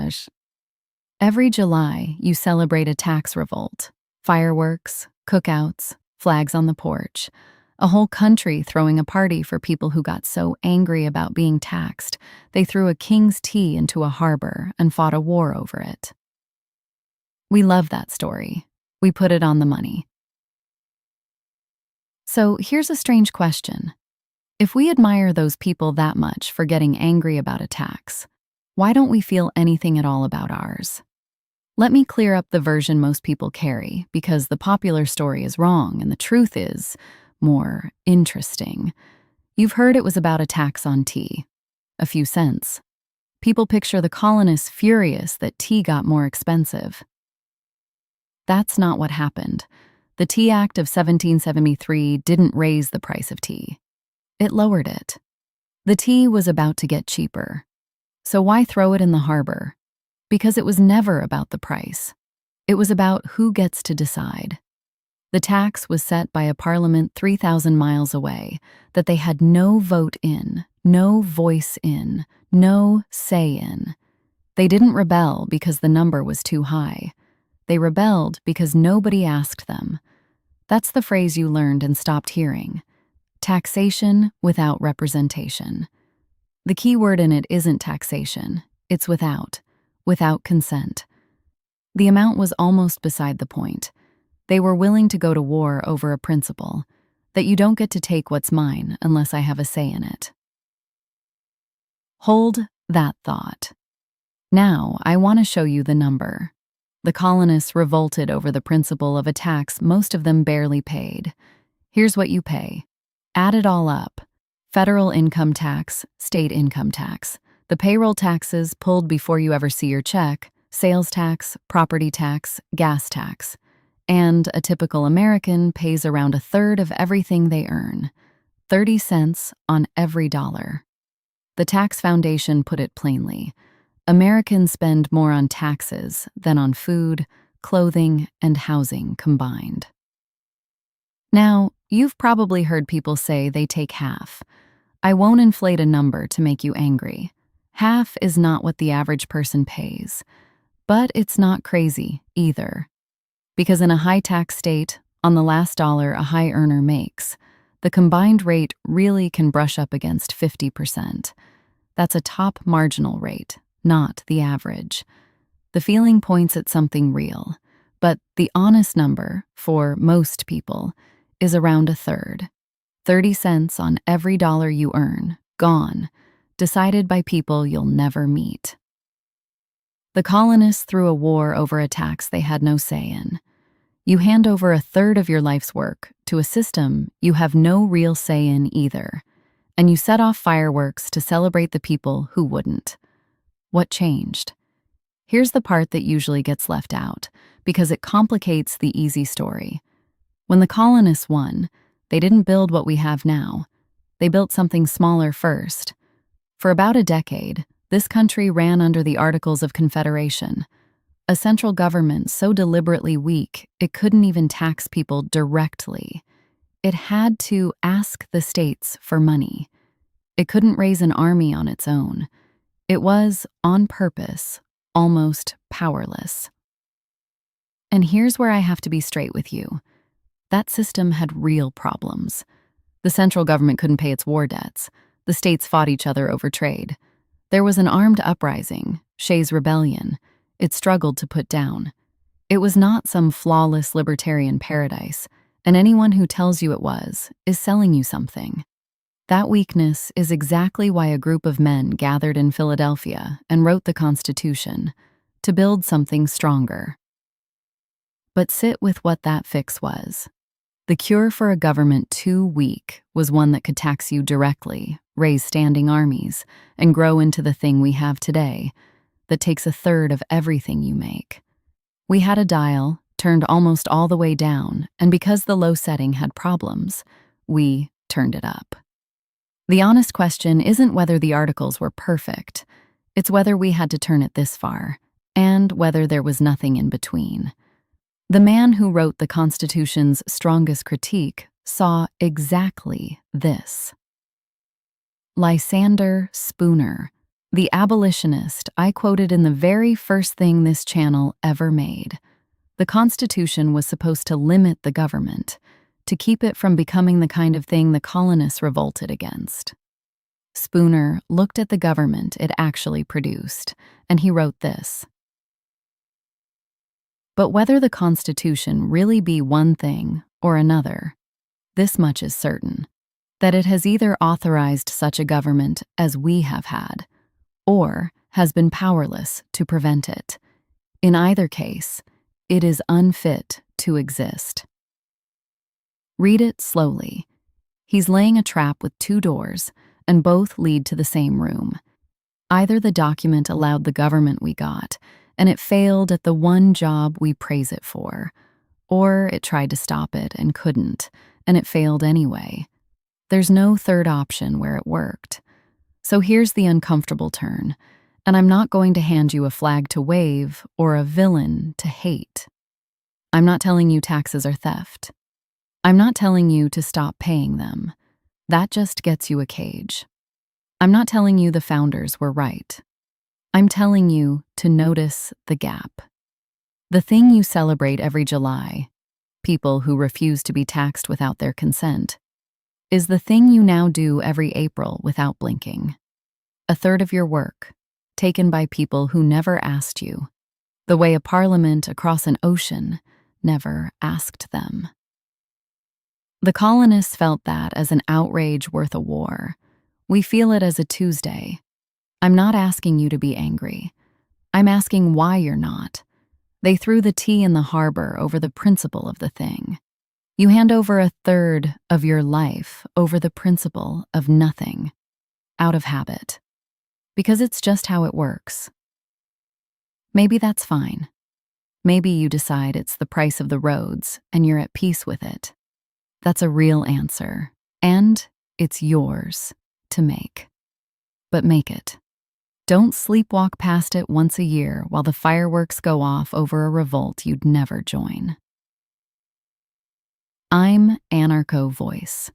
gosh. Every July, you celebrate a tax revolt. Fireworks, cookouts, flags on the porch. A whole country throwing a party for people who got so angry about being taxed, they threw a king's tea into a harbor and fought a war over it. We love that story. We put it on the money. So here's a strange question. If we admire those people that much for getting angry about a tax, why don't we feel anything at all about ours? Let me clear up the version most people carry, because the popular story is wrong and the truth is more interesting. You've heard it was about a tax on tea. A few cents. People picture the colonists furious that tea got more expensive. That's not what happened. The Tea Act of 1773 didn't raise the price of tea. It lowered it. The tea was about to get cheaper. So why throw it in the harbor? Because it was never about the price. It was about who gets to decide. The tax was set by a parliament 3,000 miles away that they had no vote in, no voice in, no say in. They didn't rebel because the number was too high. They rebelled because nobody asked them. That's the phrase you learned and stopped hearing. Taxation without representation. The key word in it isn't taxation, it's without consent. The amount was almost beside the point. They were willing to go to war over a principle, that you don't get to take what's mine unless I have a say in it. Hold that thought. Now, I want to show you the number. The colonists revolted over the principle of a tax most of them barely paid. Here's what you pay. Add it all up. Federal income tax, state income tax, the payroll taxes pulled before you ever see your check, sales tax, property tax, gas tax. And a typical American pays around a third of everything they earn, 30 cents on every dollar. The Tax Foundation put it plainly. Americans spend more on taxes than on food, clothing, and housing combined. Now, you've probably heard people say they take half. I won't inflate a number to make you angry. Half is not what the average person pays. But it's not crazy either. Because in a high-tax state, on the last dollar a high earner makes, the combined rate really can brush up against 50%. That's a top marginal rate, not the average. The feeling points at something real, but the honest number, for most people, is around a third. 30 cents on every dollar you earn, gone, decided by people you'll never meet. The colonists threw a war over a tax they had no say in. You hand over a third of your life's work to a system you have no real say in either, and you set off fireworks to celebrate the people who wouldn't. What changed? Here's the part that usually gets left out, because it complicates the easy story. When the colonists won, they didn't build what we have now. They built something smaller first. For about a decade, this country ran under the Articles of Confederation, a central government so deliberately weak it couldn't even tax people directly. It had to ask the states for money. It couldn't raise an army on its own. It was, on purpose, almost powerless. And here's where I have to be straight with you. That system had real problems. The central government couldn't pay its war debts. The states fought each other over trade. There was an armed uprising, Shays' Rebellion. It struggled to put down. It was not some flawless libertarian paradise, and anyone who tells you it was is selling you something. That weakness is exactly why a group of men gathered in Philadelphia and wrote the Constitution, to build something stronger. But sit with what that fix was. The cure for a government too weak was one that could tax you directly, raise standing armies, and grow into the thing we have today, that takes a third of everything you make. We had a dial, turned almost all the way down, and because the low setting had problems, we turned it up. The honest question isn't whether the articles were perfect, it's whether we had to turn it this far, and whether there was nothing in between. The man who wrote the Constitution's strongest critique saw exactly this. Lysander Spooner, The abolitionist I quoted in the very first thing this channel ever made. The Constitution was supposed to limit the government, to keep it from becoming the kind of thing the colonists revolted against. Spooner looked at the government it actually produced, and he wrote this. But whether the Constitution really be one thing or another, this much is certain, that it has either authorized such a government as we have had, or has been powerless to prevent it. In either case, it is unfit to exist. Read it slowly. He's laying a trap with 2 doors, and both lead to the same room. Either the document allowed the government we got, and it failed at the one job we praise it for, or it tried to stop it and couldn't, and it failed anyway. There's no third option where it worked. So here's the uncomfortable turn, and I'm not going to hand you a flag to wave or a villain to hate. I'm not telling you taxes are theft. I'm not telling you to stop paying them. That just gets you a cage. I'm not telling you the founders were right. I'm telling you to notice the gap. The thing you celebrate every July, people who refuse to be taxed without their consent, is the thing you now do every April without blinking. A third of your work, taken by people who never asked you, the way a parliament across an ocean never asked them. The colonists felt that as an outrage worth a war. We feel it as a Tuesday. I'm not asking you to be angry. I'm asking why you're not. They threw the tea in the harbor over the principle of the thing. You hand over a third of your life over the principle of nothing, out of habit, because it's just how it works. Maybe that's fine. Maybe you decide it's the price of the roads and you're at peace with it. That's a real answer, and it's yours to make. But make it. Don't sleepwalk past it once a year while the fireworks go off over a revolt you'd never join. I'm Anarcho Voice.